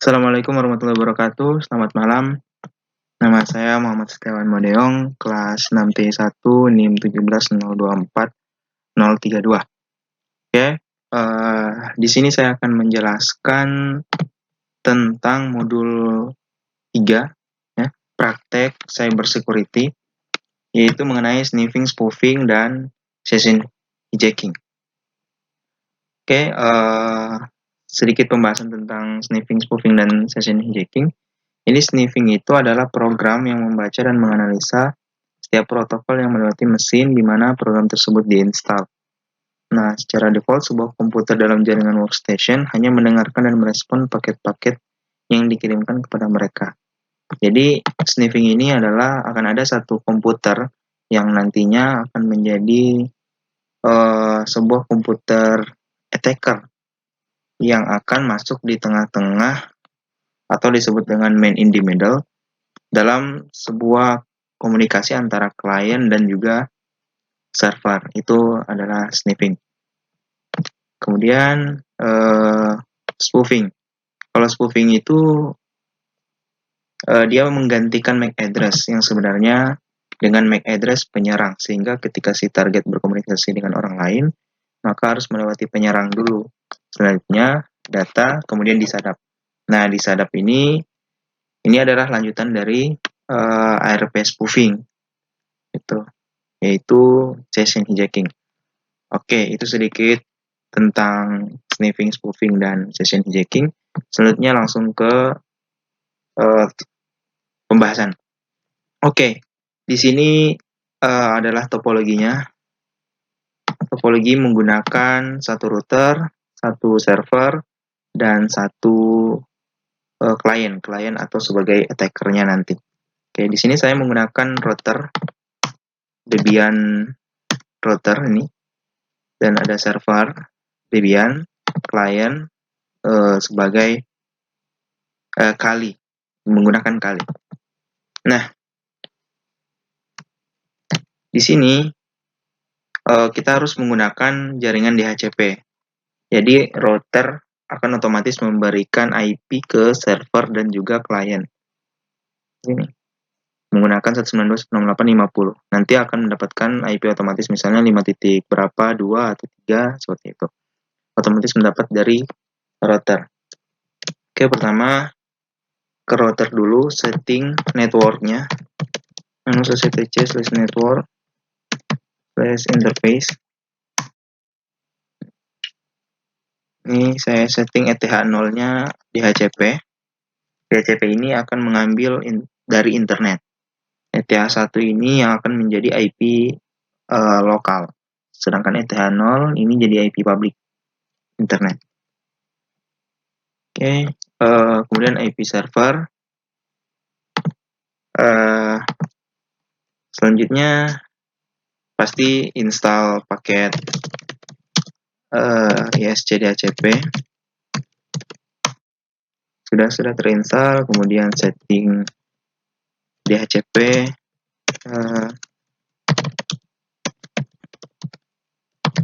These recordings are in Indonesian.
Assalamualaikum warahmatullahi wabarakatuh. Selamat malam. Nama saya Muhammad Setiawan Modeong, kelas 6T1 NIM 17024-032. Oke, di sini saya akan menjelaskan tentang modul 3, ya, praktek cyber security, yaitu mengenai sniffing, spoofing, dan session hijacking. Oke, sedikit pembahasan tentang sniffing, spoofing, dan session hijacking. Ini sniffing itu adalah program yang membaca dan menganalisa setiap protokol yang melewati mesin di mana program tersebut diinstal. Nah, secara default, sebuah komputer dalam jaringan workstation hanya mendengarkan dan merespon paket-paket yang dikirimkan kepada mereka. Jadi, sniffing ini adalah akan ada satu komputer yang nantinya akan menjadi sebuah komputer attacker yang akan masuk di tengah-tengah atau disebut dengan man in the middle dalam sebuah komunikasi antara klien dan juga server. Itu adalah sniffing. Kemudian spoofing. Kalau spoofing itu dia menggantikan MAC address yang sebenarnya dengan MAC address penyerang, sehingga ketika si target berkomunikasi dengan orang lain, maka harus melewati penyerang dulu. Selanjutnya data, kemudian disadap. Nah, disadap ini adalah lanjutan dari ARP spoofing, yaitu session hijacking. Oke, itu sedikit tentang sniffing, spoofing, dan session hijacking. Selanjutnya langsung ke pembahasan. Oke, di sini adalah topologinya. Topologi menggunakan satu router, satu server, dan satu klien atau sebagai attackernya nanti. Oke, di sini saya menggunakan router, Debian router ini, dan ada server Debian, klien sebagai Kali, menggunakan Kali. Nah, di sini kita harus menggunakan jaringan DHCP. Jadi router akan otomatis memberikan IP ke server dan juga klien. Ini menggunakan 192.168.50. Nanti akan mendapatkan IP otomatis, misalnya 5 titik berapa, 2 atau 3, seperti itu. Otomatis mendapat dari router. Oke, pertama ke router dulu, setting networknya. /network/interface. Ini saya setting ETH0 nya DHCP. DHCP ini akan mengambil dari internet. ETH1 ini yang akan menjadi IP lokal. Sedangkan ETH0 ini jadi IP public internet. Oke, kemudian IP server. Selanjutnya pasti install paket ISC DHCP. Sudah terinstall, kemudian setting DHCP,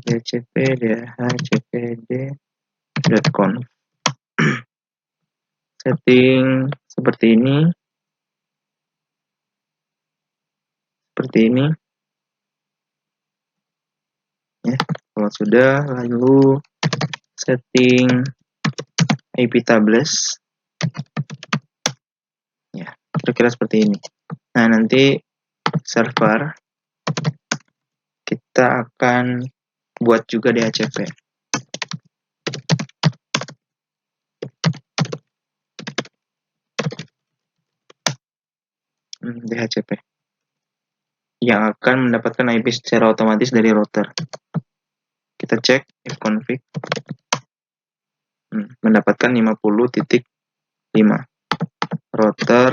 dhcpd.conf. Setting seperti ini. Ya, kalau sudah, lalu setting IP tables. Ya, kira-kira seperti ini. Nah, nanti server kita akan buat juga DHCP. DHCP yang akan mendapatkan IP secara otomatis dari router. Kita cek ifconfig, mendapatkan 50.5, router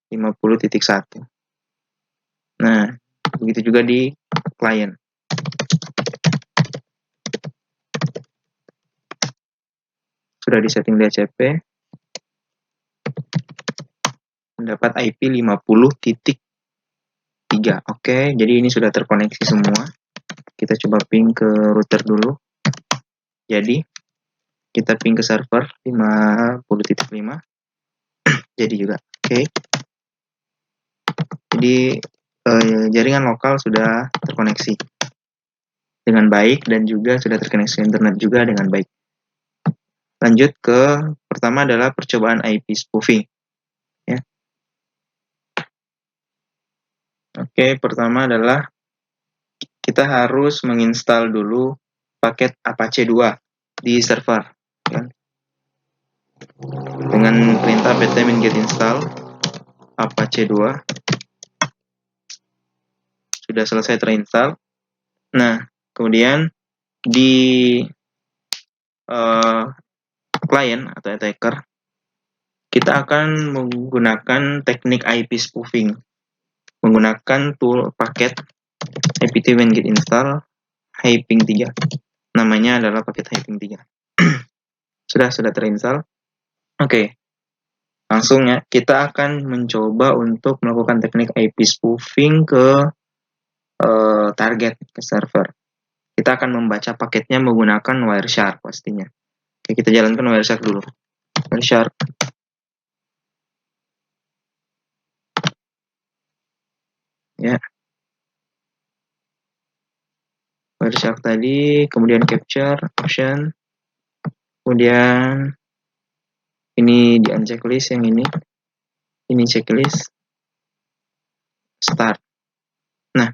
50.1. Nah, begitu juga di klien. Sudah disetting DHCP, mendapat IP 50.3. Oke, jadi ini sudah terkoneksi semua. Kita coba ping ke router dulu. Jadi kita ping ke server 50.5. Jadi juga. Oke. Jadi jaringan lokal sudah terkoneksi dengan baik dan juga sudah terkoneksi internet juga dengan baik. Lanjut ke pertama adalah percobaan IP spoofing. Ya. Oke, pertama adalah kita harus menginstal dulu paket Apache 2 di server. Ya. Dengan perintah pt-min get install Apache 2 sudah selesai terinstall. Nah, kemudian di client atau attacker kita akan menggunakan teknik IP spoofing menggunakan tool paket apt-min get install hyping 3. Namanya adalah paket hyping 3. sudah terinstall. Oke. Langsung ya, kita akan mencoba untuk melakukan teknik IP spoofing ke target, ke server. Kita akan membaca paketnya menggunakan Wireshark pastinya. Oke, kita jalankan Wireshark dulu. Wireshark. Ya. Wireshark tadi, kemudian capture, option, kemudian ini di unchecklist yang ini checklist, start. Nah,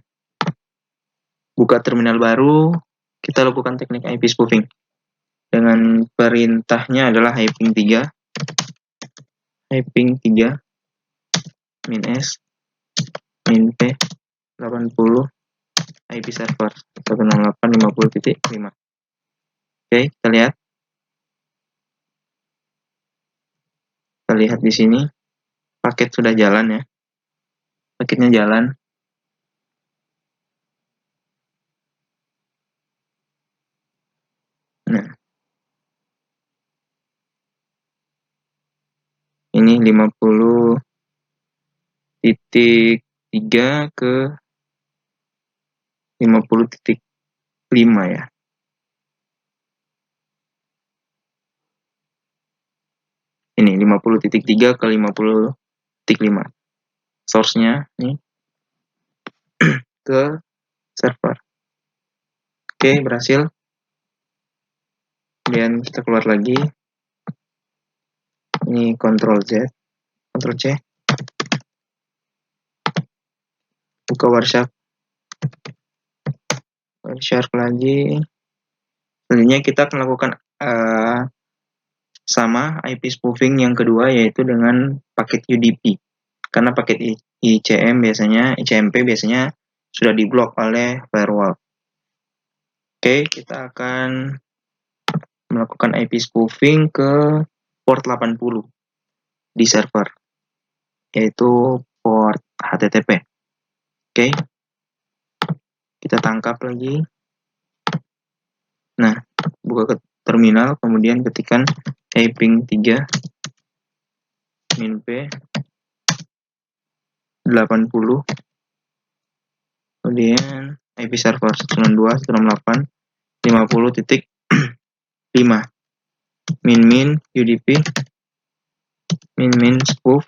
buka terminal baru, kita lakukan teknik IP spoofing. Dengan perintahnya adalah hyping 3, min S, min P, 80, IP server 168.50.5. Oke, kita lihat. Kita lihat di sini, paket sudah jalan ya. Paketnya jalan. Nah, ini 50.3 ke 50.5 ya. Ini 50.3 ke 50.5. Source-nya nih ke server. Oke, berhasil. Kemudian kita keluar lagi. Ini Ctrl Z, Ctrl C. Buka Wireshark. Wireshark lagi. Selanjutnya kita akan lakukan sama IP spoofing yang kedua, yaitu dengan paket UDP. Karena paket ICMP biasanya sudah diblok oleh firewall. Oke, kita akan melakukan IP spoofing ke port 80 di server, yaitu port HTTP. Oke, kita tangkap lagi. Nah, buka ke terminal, kemudian ketikkan hyping 3 min P 80, kemudian IP server 192.168.50.5 min UDP min spoof,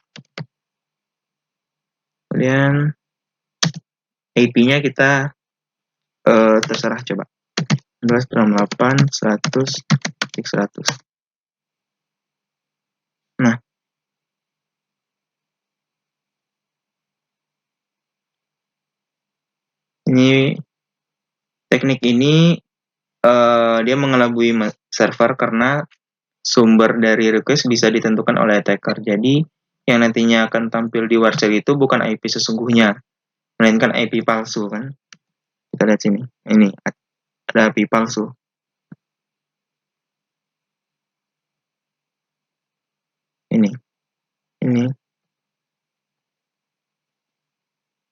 kemudian IP-nya kita terserah, coba 11.8.100.100. Nah, ini teknik ini dia mengelabui server karena sumber dari request bisa ditentukan oleh attacker. Jadi yang nantinya akan tampil di Wireshark itu bukan IP sesungguhnya, melainkan IP palsu kan. Kita lihat sini. Ini ada IP palsu. Ini.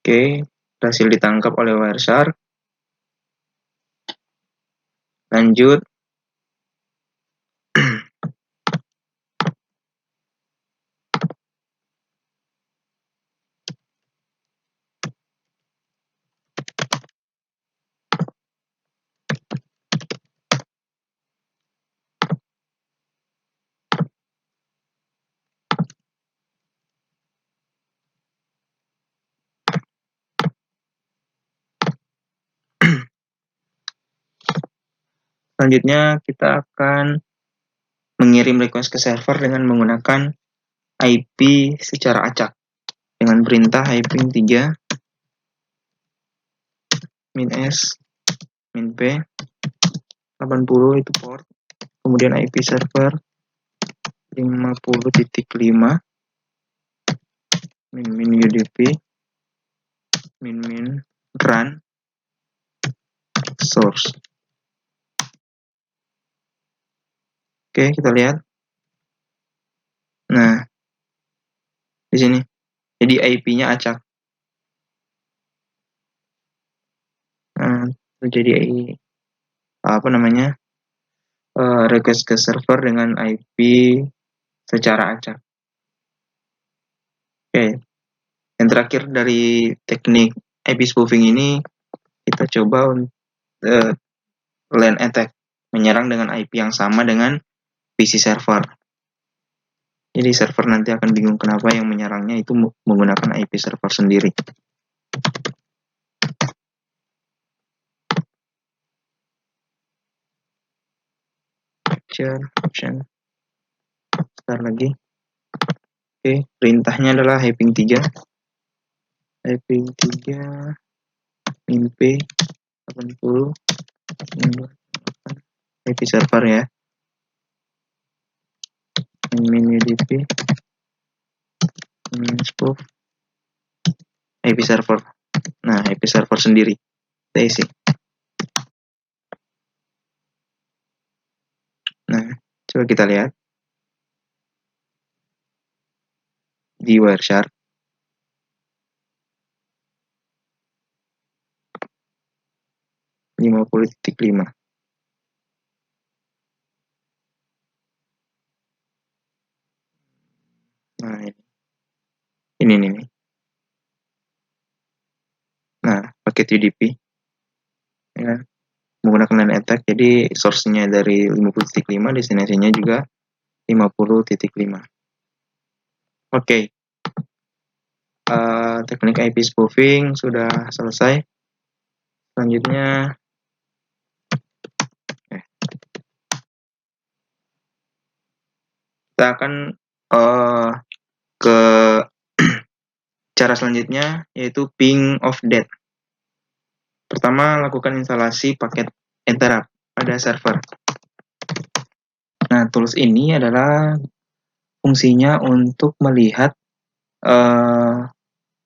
Oke, berhasil ditangkap oleh Wireshark. Lanjut. Selanjutnya kita akan mengirim request ke server dengan menggunakan IP secara acak dengan perintah ping 3 -s -p 80 itu port, kemudian IP server 50.5 min UDP min run source. Oke, kita lihat. Nah, di sini. Jadi IP-nya acak. Nah, jadi apa namanya? Request ke server dengan IP secara acak. Oke. Yang terakhir dari teknik IP spoofing ini, kita coba LAN attack, menyerang dengan IP yang sama dengan PC server. Jadi server nanti akan bingung kenapa yang menyerangnya itu menggunakan IP server sendiri. Capture option. Sebentar lagi. Oke, perintahnya adalah ping 3 ping 3 -p 80 IP server ya. Min UDP min spoof IP server. Nah, IP server sendiri. Kita isi. Nah, coba kita lihat di Wireshark. Nah, ini nih. Nah, paket UDP ya, menggunakan LAN attack, jadi source-nya dari 50.5, destinasinya juga 50.5. Oke. Teknik IP spoofing sudah selesai. Selanjutnya kita akan ke cara selanjutnya, yaitu ping of death. Pertama, lakukan instalasi paket interrupt pada server. Nah, tools ini adalah fungsinya untuk melihat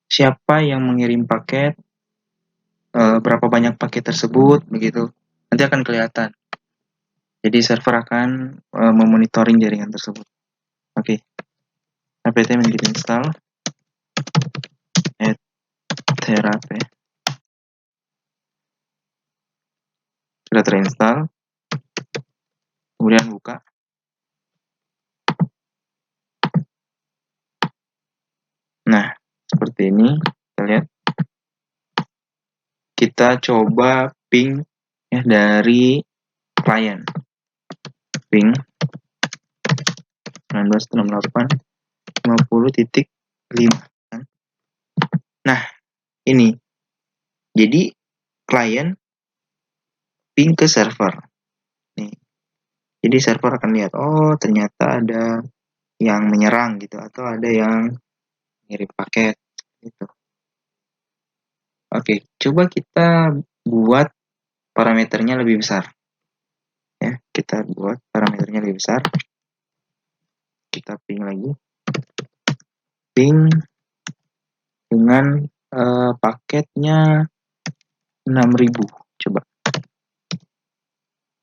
siapa yang mengirim paket, berapa banyak paket tersebut, begitu. Nanti akan kelihatan. Jadi server akan memonitoring jaringan tersebut. Oke. apt menjadi install terape. Sudah terinstall. Kemudian buka. Nah, seperti ini. Kita lihat. Kita coba ping ya, dari klien. Ping 19.68.50.5. Nah, ini. Jadi klien ping ke server. Nih. Jadi server akan lihat, oh ternyata ada yang menyerang gitu, atau ada yang ngirim paket gitu. Oke, coba kita buat parameternya lebih besar. Ya, kita buat parameternya lebih besar. Kita ping lagi. Ping dengan paketnya 6000. Coba.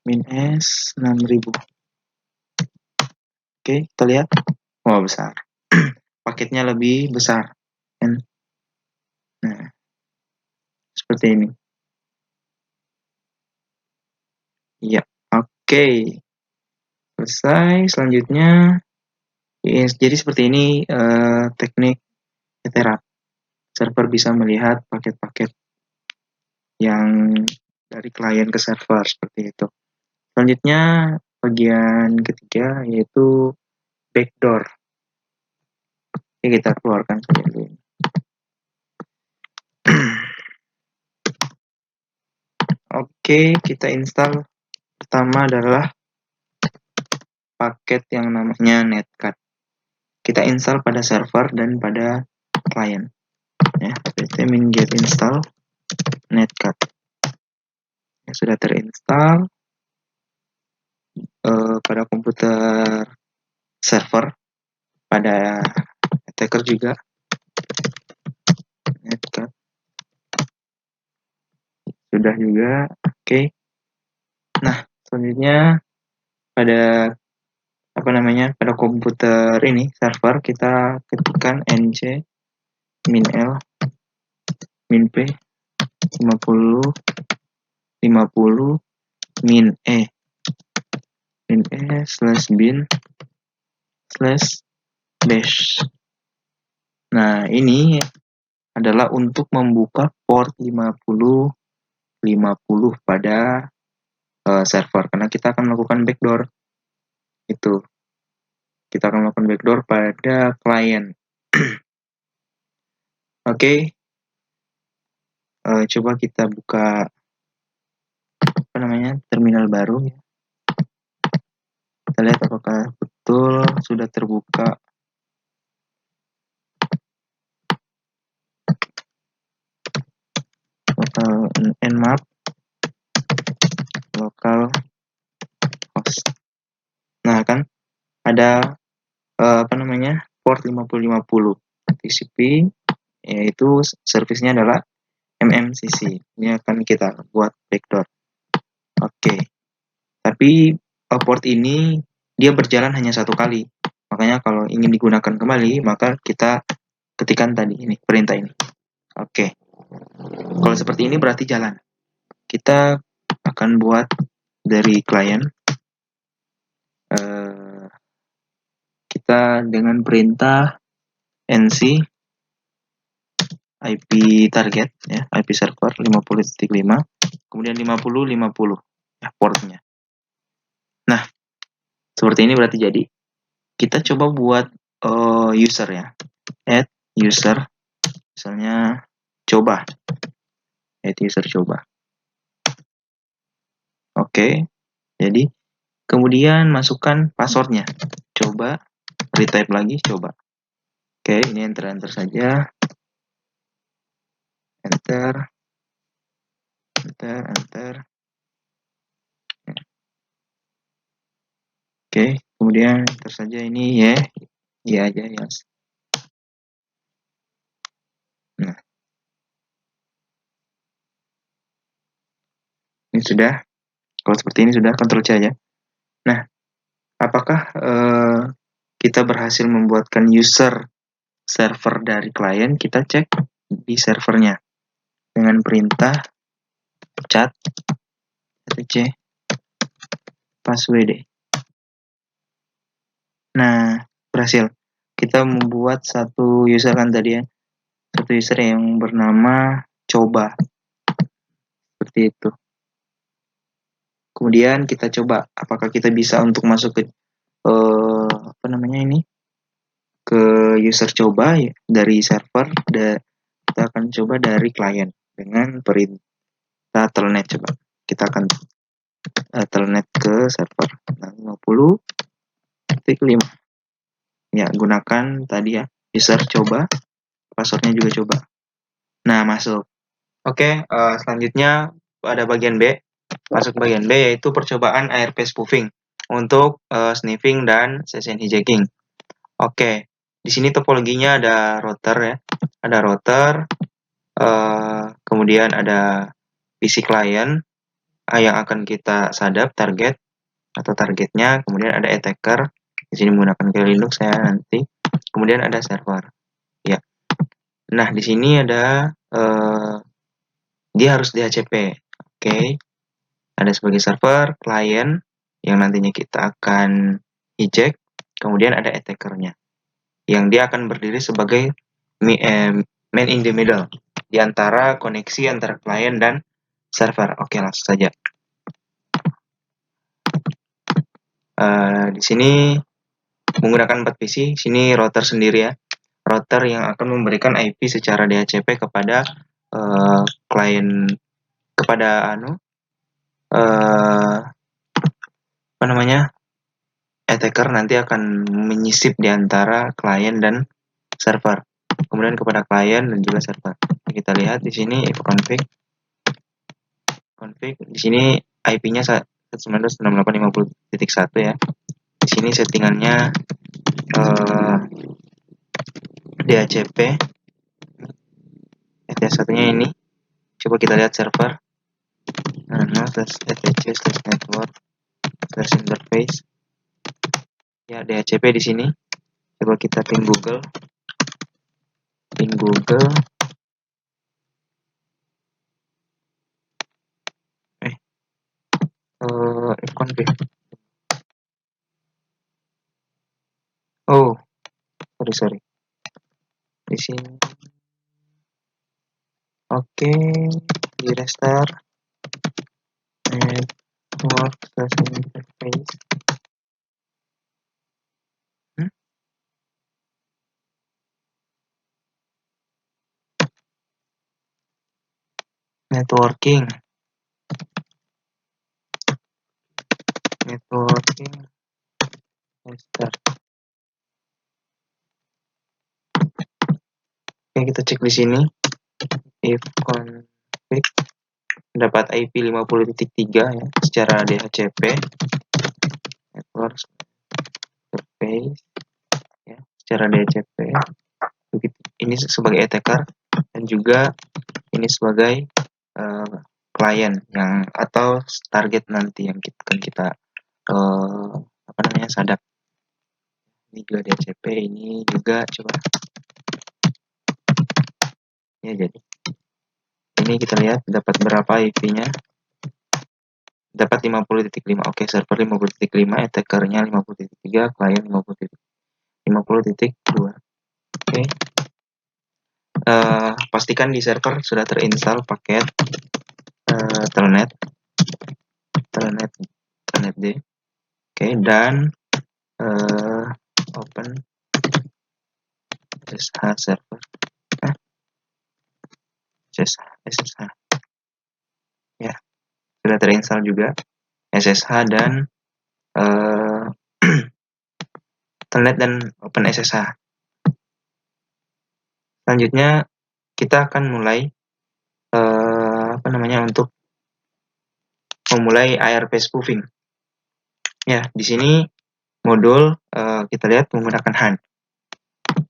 Min S 6000. Oke, kita lihat. Oh, besar. Paketnya lebih besar. Kan? Nah, seperti ini. Ya, oke. Selesai. Selanjutnya, jadi seperti ini teknik interrupt. Server bisa melihat paket-paket yang dari klien ke server, seperti itu. Selanjutnya, bagian ketiga, yaitu backdoor. Oke, kita keluarkan saja dulu. Oke, kita install pertama adalah paket yang namanya netcat. Kita install pada server dan pada client. Ya, min get install netcat. Ya, sudah terinstall pada komputer server, pada attacker juga netcat. Sudah juga, oke. Nah, selanjutnya pada pada komputer ini server kita ketikkan nc min l min p 50 min e slash bin slash bash. Nah, ini adalah untuk membuka port 50 pada server, karena kita akan melakukan backdoor. Itu kita akan melakukan backdoor pada klien. Oke. Coba kita buka terminal baru ya. Kita lihat apakah betul sudah terbuka. Local nmap local host. Nah, kan ada port 5050 TCP, yaitu servisnya adalah MMCC. Ini akan kita buat backdoor. Oke. Tapi port ini dia berjalan hanya satu kali. Makanya kalau ingin digunakan kembali, maka kita ketikkan tadi ini, perintah ini. Oke. Kalau seperti ini berarti jalan. Kita akan buat dari klien. Kita dengan perintah nc IP target ya, IP server 50.5, kemudian 50 ya, portnya. Nah, seperti ini berarti jadi. Kita coba buat user ya. Add user, misalnya coba. Add user coba. Oke. Jadi kemudian masukkan passwordnya. Coba, retype lagi, coba. Oke, ini enter saja. Enter. Oke, kemudian enter saja ini ya. Ya aja, yes. Nah. Ini sudah. Kalau seperti ini sudah, Ctrl C aja. Nah, apakah kita berhasil membuatkan user server dari klien? Kita cek di servernya dengan perintah cat etc password. Nah, berhasil. Kita membuat satu user kan tadi ya. Satu user yang bernama coba. Seperti itu. Kemudian kita coba apakah kita bisa untuk masuk ke ke user coba ya, dari server. Kita akan coba dari klien dengan perintah telnet. Coba kita akan telnet ke server 50.5 ya, gunakan tadi ya user coba, passwordnya juga coba. Nah, masuk. Oke, selanjutnya ada bagian B. Masuk bagian B yaitu percobaan ARP spoofing untuk sniffing dan session hijacking. Oke, di sini topologinya ada router ya, ada router, kemudian ada PC client yang akan kita sadap targetnya, kemudian ada attacker. Di sini menggunakan key Linux ya nanti. Kemudian ada server. Ya. Nah, di sini ada dia harus DHCP. Oke. Ada sebagai server, client yang nantinya kita akan hijack, kemudian ada attackernya yang dia akan berdiri sebagai man in the middle di antara koneksi antara client dan server. Oke, langsung saja. Di sini menggunakan 4 PC, sini router sendiri ya. Router yang akan memberikan IP secara DHCP kepada klien, kepada attacker nanti akan menyisip di antara klien dan server. Kemudian kepada klien dan juga server. Kita lihat di sini if config di sini IP-nya 192.168.50.1 ya. Di sini settingannya DHCP. ETH1-nya ini. Coba kita lihat server. /etc/network/interface. Ya, DHCP di sini. Coba kita ping Google. Config. Oh, sorry. Di sini. Oke, di restart. Network/interface. Networking. Restart. Oke, kita cek di sini. If config dapat IP 50.3 ya secara DHCP. Network interface ya secara DHCP. Ini sebagai attacker dan juga ini sebagai klien yang atau target nanti yang kita sadap. Ini juga DHCP, ini juga coba ya. Jadi ini kita lihat dapat berapa IP-nya, dapat 50.5. Oke, server 50.5, attackernya 50.3, klien 50.2. Oke. Pastikan di server sudah terinstall paket telnet D. Oke, dan open SSH server. SSH. Ya, sudah terinstall juga SSH dan telnet dan open SSH. Selanjutnya kita akan mulai untuk memulai ARP spoofing. Ya, di sini modul kita lihat menggunakan HAN.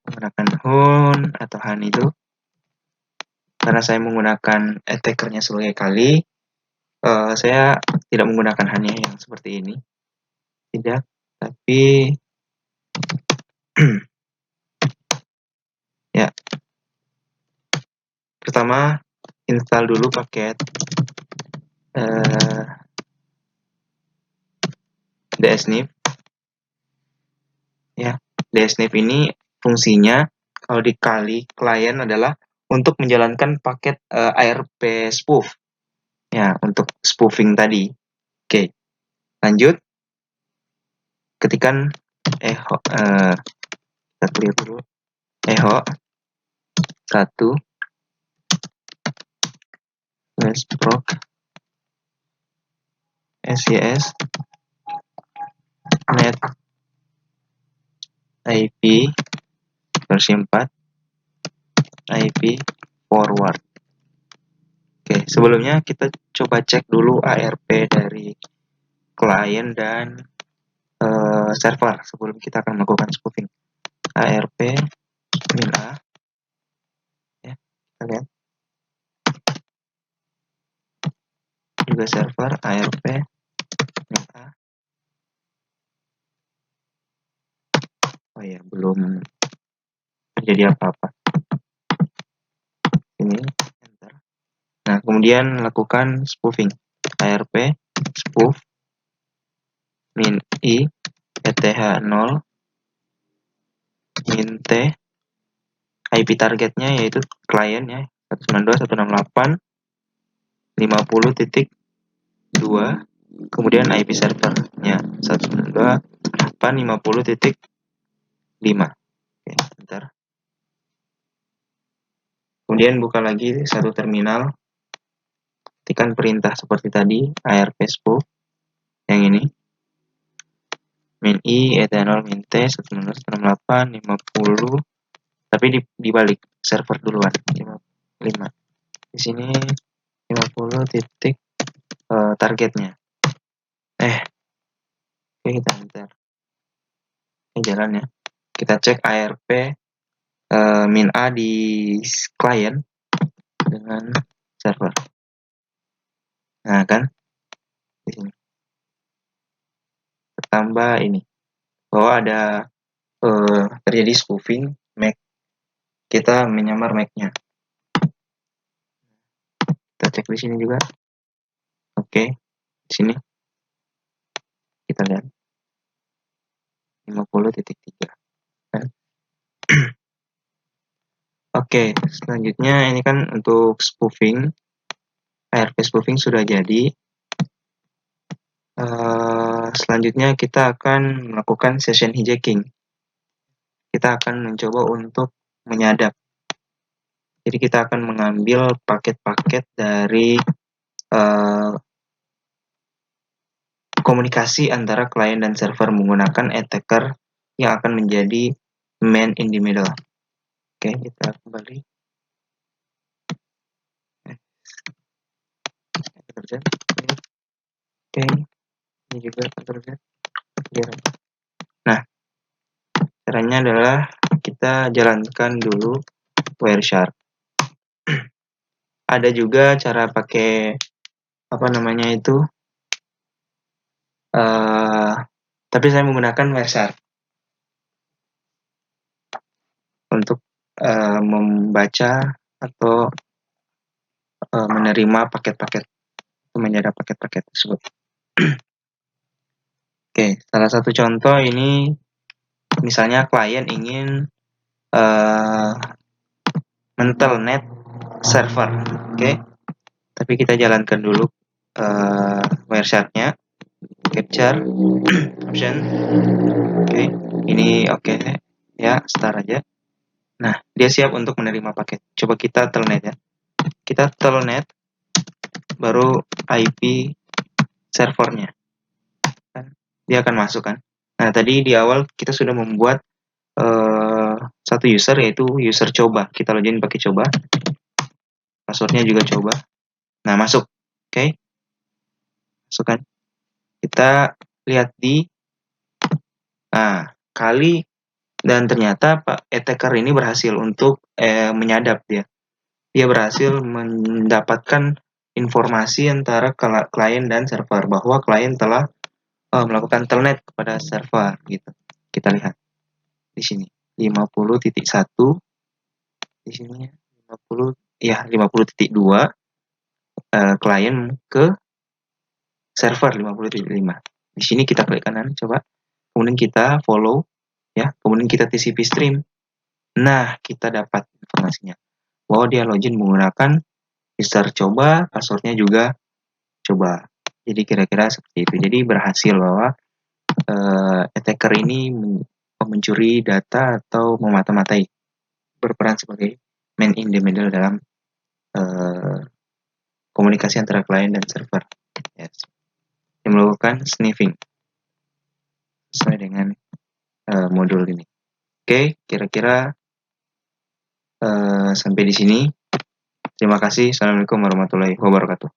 Menggunakan HUN atau HAN itu karena saya menggunakan attackernya sebagai kali, saya tidak menggunakan HAN-nya yang seperti ini. Tidak, tapi ya. Pertama, install dulu paket dsnif. Ya, dsnif ini fungsinya kalau dikali klien adalah untuk menjalankan paket ARP spoof. Ya, untuk spoofing tadi. Oke. Lanjut. Ketikan echo kita clear dulu. Echo 1 proc sys net IP versi 4 IP forward. Oke, sebelumnya kita coba cek dulu ARP dari klien dan server sebelum kita akan melakukan spoofing. ARP min A. Ya, kita lihat. Juga server ARP min A. Oh ya, belum terjadi apa-apa. Ini enter. Nah, kemudian lakukan spoofing. ARP spoof min I ETH0 min T. IP targetnya yaitu klien ya 192.168.50.2, kemudian IP servernya 192.168.50.5. Oke, bentar. Kemudian buka lagi satu terminal, ketikkan perintah seperti tadi ARP spoof yang ini. min i, ethanol, min t, 1968, 50, tapi dibalik, server duluan, 5. Di sini 50 titik targetnya. Oke, kita enter. Ini jalan ya. Kita cek ARP min A di klien dengan server. Nah, kan? Di sini. Tambah ini. Bahwa ada terjadi spoofing MAC. Kita menyamar MAC-nya. Kita cek di sini juga. Oke. Di sini. Kita lihat. 50.3. Kan? Oke, selanjutnya ini kan untuk spoofing. ARP spoofing sudah jadi. Selanjutnya kita akan melakukan session hijacking. Kita akan mencoba untuk menyadap. Jadi kita akan mengambil paket-paket dari komunikasi antara klien dan server menggunakan attacker yang akan menjadi man in the middle. Oke, kita kembali. Oke, ini juga terlihat. Nah, caranya adalah kita jalankan dulu Wireshark. Ada juga cara pakai apa namanya itu, tapi saya menggunakan Wireshark untuk membaca atau menerima paket-paket, menyadap paket-paket tersebut. Oke, salah satu contoh ini misalnya klien ingin mentelnet server, oke. Tapi kita jalankan dulu Wireshark-nya, capture option, oke. Ini oke ya, start aja. Nah, dia siap untuk menerima paket. Coba kita telnet ya. Kita telnet, baru IP servernya. Dia akan masuk kan. Nah, tadi di awal kita sudah membuat satu user, yaitu user coba. Kita login pakai coba. Passwordnya juga coba. Nah, masuk. Oke. Masuk kan. Kita lihat di kali, dan ternyata Pak attacker ini berhasil untuk menyadap dia. Dia berhasil mendapatkan informasi antara klien dan server bahwa klien telah melakukan telnet kepada server gitu. Kita lihat di sini 50.1, di sini 50.2 klien ke server 50.5. Di sini kita klik kanan coba, kemudian kita follow ya, kemudian kita TCP stream. Nah, kita dapat informasinya bahwa dia login menggunakan user coba, passwordnya juga coba. Jadi kira-kira seperti itu. Jadi berhasil bahwa attacker ini mencuri data atau memata-matai, berperan sebagai man in the middle dalam komunikasi antara klien dan server. Yes. Yang melakukan sniffing sesuai dengan modul ini. Oke, kira-kira sampai di sini. Terima kasih. Assalamualaikum warahmatullahi wabarakatuh.